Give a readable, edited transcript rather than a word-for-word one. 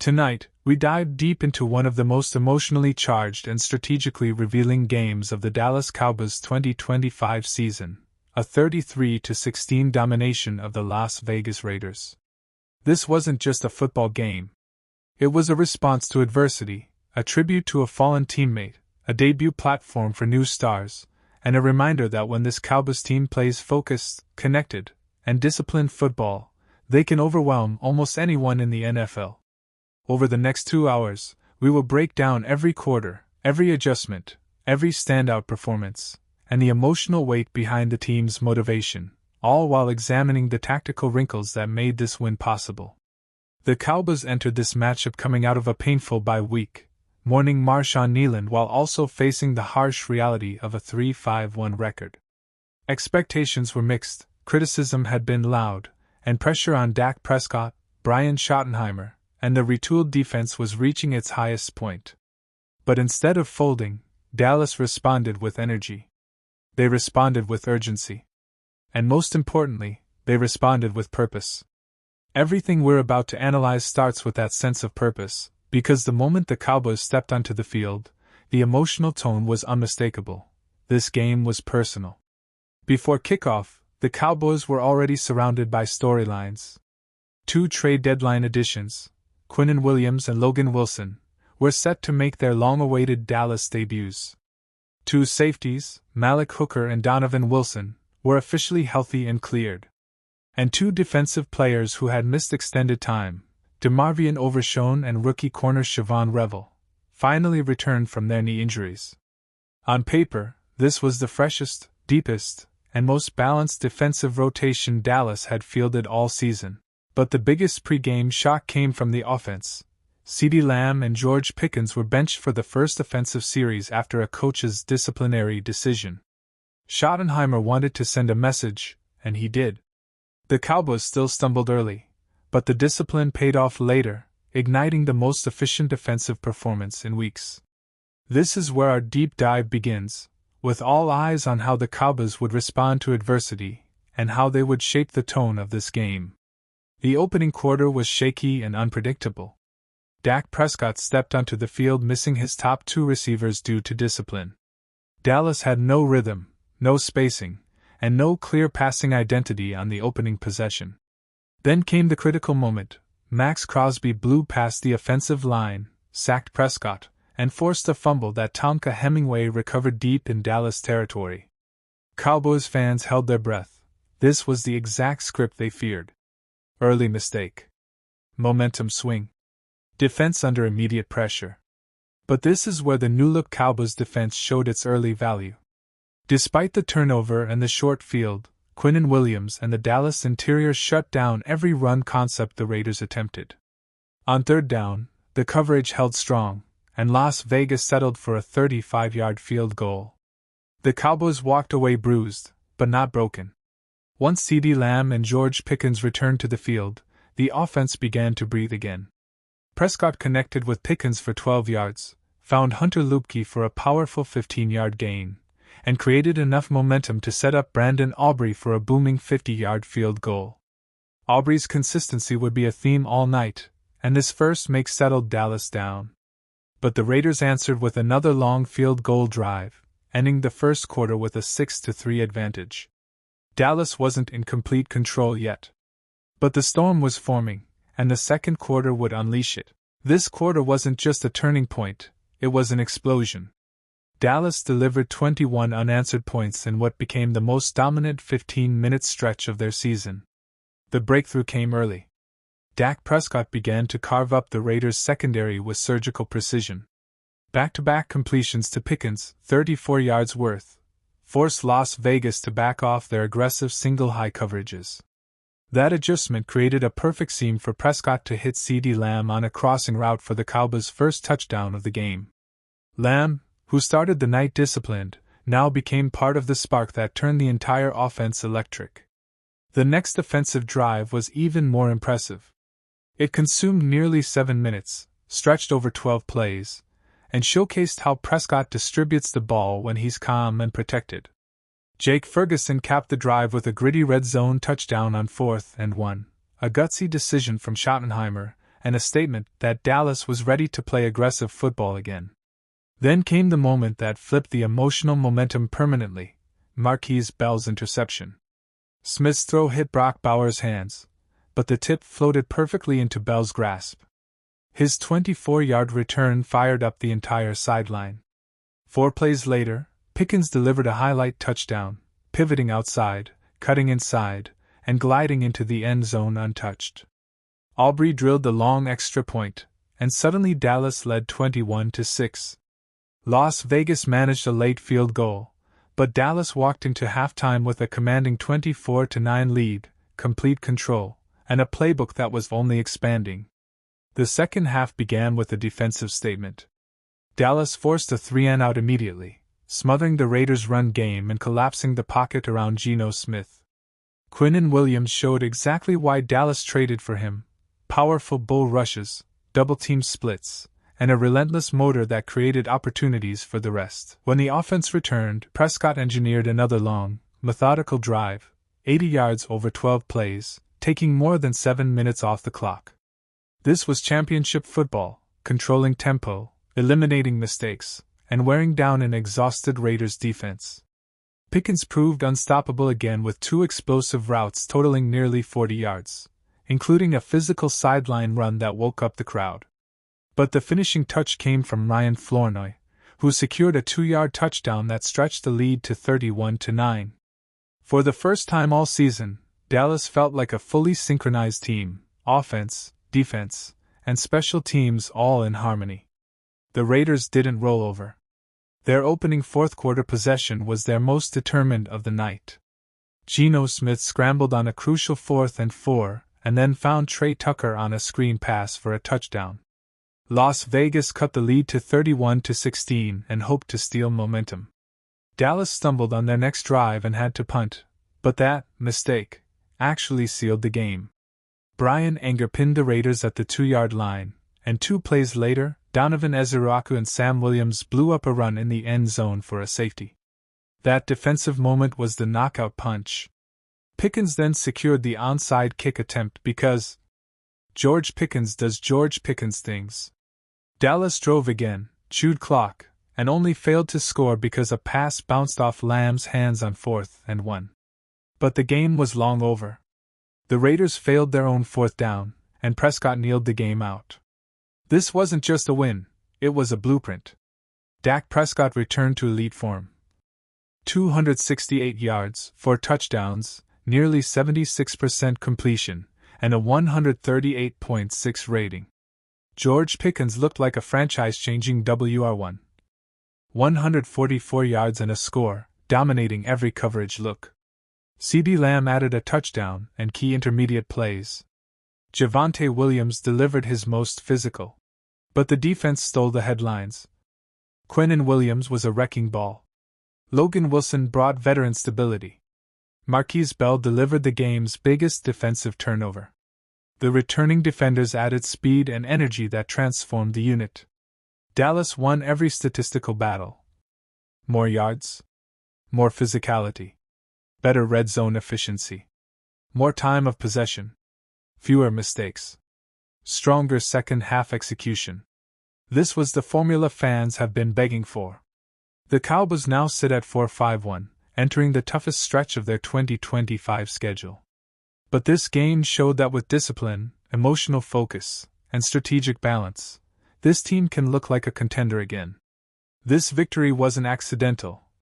Tonight, we dive deep into one of the most emotionally charged and strategically revealing games of the Dallas Cowboys 2025 season, a 33-16 domination of the Las Vegas Raiders. This wasn't just a football game. It was a response to adversity, a tribute to a fallen teammate, a debut platform for new stars, and a reminder that when this Cowboys team plays focused, connected, and disciplined football, they can overwhelm almost anyone in the NFL. Over the next 2 hours, we will break down every quarter, every adjustment, every standout performance, and the emotional weight behind the team's motivation, all while examining the tactical wrinkles that made this win possible. The Cowboys entered this matchup coming out of a painful bye week, mourning Marshawn Kneeland while also facing the harsh reality of a 3-5-1 record. Expectations were mixed, criticism had been loud, and pressure on Dak Prescott, Brian Schottenheimer, and the retooled defense was reaching its highest point. But instead of folding, Dallas responded with energy. They responded with urgency. And most importantly, they responded with purpose. Everything we're about to analyze starts with that sense of purpose, because the moment the Cowboys stepped onto the field, the emotional tone was unmistakable. This game was personal. Before kickoff, the Cowboys were already surrounded by storylines. 2 trade deadline additions, Quinnen Williams and Logan Wilson, were set to make their long-awaited Dallas debuts. 2 safeties, Malik Hooker and Donovan Wilson, were officially healthy and cleared. And 2 defensive players who had missed extended time, DeMarvion Overshown and rookie corner Shavon Revel, finally returned from their knee injuries. On paper, this was the freshest, deepest, and most balanced defensive rotation Dallas had fielded all season. But the biggest pre-game shock came from the offense. CeeDee Lamb and George Pickens were benched for the first offensive series after a coach's disciplinary decision. Schottenheimer wanted to send a message, and he did. The Cowboys still stumbled early, but the discipline paid off later, igniting the most efficient defensive performance in weeks. This is where our deep dive begins, with all eyes on how the Cowboys would respond to adversity, and how they would shape the tone of this game. The opening quarter was shaky and unpredictable. Dak Prescott stepped onto the field missing his top 2 receivers due to discipline. Dallas had no rhythm, no spacing, and no clear passing identity on the opening possession. Then came the critical moment. Max Crosby blew past the offensive line, sacked Prescott, and forced a fumble that Tonka Hemingway recovered deep in Dallas territory. Cowboys fans held their breath. This was the exact script they feared. Early mistake. Momentum swing. Defense under immediate pressure. But this is where the new-look Cowboys defense showed its early value. Despite the turnover and the short field, Quinnen Williams and the Dallas interior shut down every run concept the Raiders attempted. On 3rd down, the coverage held strong, and Las Vegas settled for a 35-yard field goal. The Cowboys walked away bruised, but not broken. Once CeeDee Lamb and George Pickens returned to the field, the offense began to breathe again. Prescott connected with Pickens for 12 yards, found Hunter Luepke for a powerful 15-yard gain, and created enough momentum to set up Brandon Aubrey for a booming 50-yard field goal. Aubrey's consistency would be a theme all night, and this first make settled Dallas down. But the Raiders answered with another long field goal drive, ending the first quarter with a 6-3 advantage. Dallas wasn't in complete control yet. But the storm was forming, and the second quarter would unleash it. This quarter wasn't just a turning point, it was an explosion. Dallas delivered 21 unanswered points in what became the most dominant 15-minute stretch of their season. The breakthrough came early. Dak Prescott began to carve up the Raiders' secondary with surgical precision. Back-to-back completions to Pickens, 34 yards worth, forced Las Vegas to back off their aggressive single-high coverages. That adjustment created a perfect seam for Prescott to hit CeeDee Lamb on a crossing route for the Cowboys' first touchdown of the game. Lamb, who started the night disciplined, now became part of the spark that turned the entire offense electric. The next offensive drive was even more impressive. It consumed nearly 7 minutes, stretched over 12 plays, and showcased how Prescott distributes the ball when he's calm and protected. Jake Ferguson capped the drive with a gritty red zone touchdown on 4th and 1, a gutsy decision from Schottenheimer, and a statement that Dallas was ready to play aggressive football again. Then came the moment that flipped the emotional momentum permanently: Marquise Bell's interception. Smith's throw hit Brock Bowers' hands, but the tip floated perfectly into Bell's grasp. His 24-yard return fired up the entire sideline. 4 plays later, Pickens delivered a highlight touchdown, pivoting outside, cutting inside, and gliding into the end zone untouched. Aubrey drilled the long extra point, and suddenly Dallas led 21-6. Las Vegas managed a late field goal, but Dallas walked into halftime with a commanding 24-9 lead, complete control, and a playbook that was only expanding. The second half began with a defensive statement. Dallas forced a 3-and-out immediately, smothering the Raiders' run game and collapsing the pocket around Geno Smith. Quinnen Williams showed exactly why Dallas traded for him: powerful bull rushes, double-team splits, and a relentless motor that created opportunities for the rest. When the offense returned, Prescott engineered another long, methodical drive, 80 yards over 12 plays, taking more than 7 minutes off the clock. This was championship football, controlling tempo, eliminating mistakes, and wearing down an exhausted Raiders defense. Pickens proved unstoppable again with 2 explosive routes totaling nearly 40 yards, including a physical sideline run that woke up the crowd. But the finishing touch came from Ryan Flournoy, who secured a 2-yard touchdown that stretched the lead to 31-9. For the first time all season, Dallas felt like a fully synchronized team: offense, defense, and special teams all in harmony. The Raiders didn't roll over. Their opening fourth-quarter possession was their most determined of the night. Geno Smith scrambled on a crucial 4th and 4, and then found Trey Tucker on a screen pass for a touchdown. Las Vegas cut the lead to 31-16 and hoped to steal momentum. Dallas stumbled on their next drive and had to punt, but that mistake actually sealed the game. Brian Anger pinned the Raiders at the 2-yard line, and 2 plays later, Donovan Eziraku and Sam Williams blew up a run in the end zone for a safety. That defensive moment was the knockout punch. Pickens then secured the onside kick attempt because George Pickens does George Pickens things. Dallas drove again, chewed clock, and only failed to score because a pass bounced off Lamb's hands on 4th and 1. But the game was long over. The Raiders failed their own 4th down, and Prescott kneeled the game out. This wasn't just a win, it was a blueprint. Dak Prescott returned to elite form. 268 yards, 4 touchdowns, nearly 76% completion, and a 138.6 rating. George Pickens looked like a franchise-changing WR1. 144 yards and a score, dominating every coverage look. CeeDee Lamb added a touchdown and key intermediate plays. Javonte Williams delivered his most physical. But the defense stole the headlines. Quinnen Williams was a wrecking ball. Logan Wilson brought veteran stability. Marquise Bell delivered the game's biggest defensive turnover. The returning defenders added speed and energy that transformed the unit. Dallas won every statistical battle. More yards. More physicality. Better red zone efficiency. More time of possession. Fewer mistakes. Stronger second-half execution. This was the formula fans have been begging for. The Cowboys now sit at 4-5-1, entering the toughest stretch of their 2025 schedule. But this game showed that with discipline, emotional focus, and strategic balance, this team can look like a contender again. This victory wasn't accidental,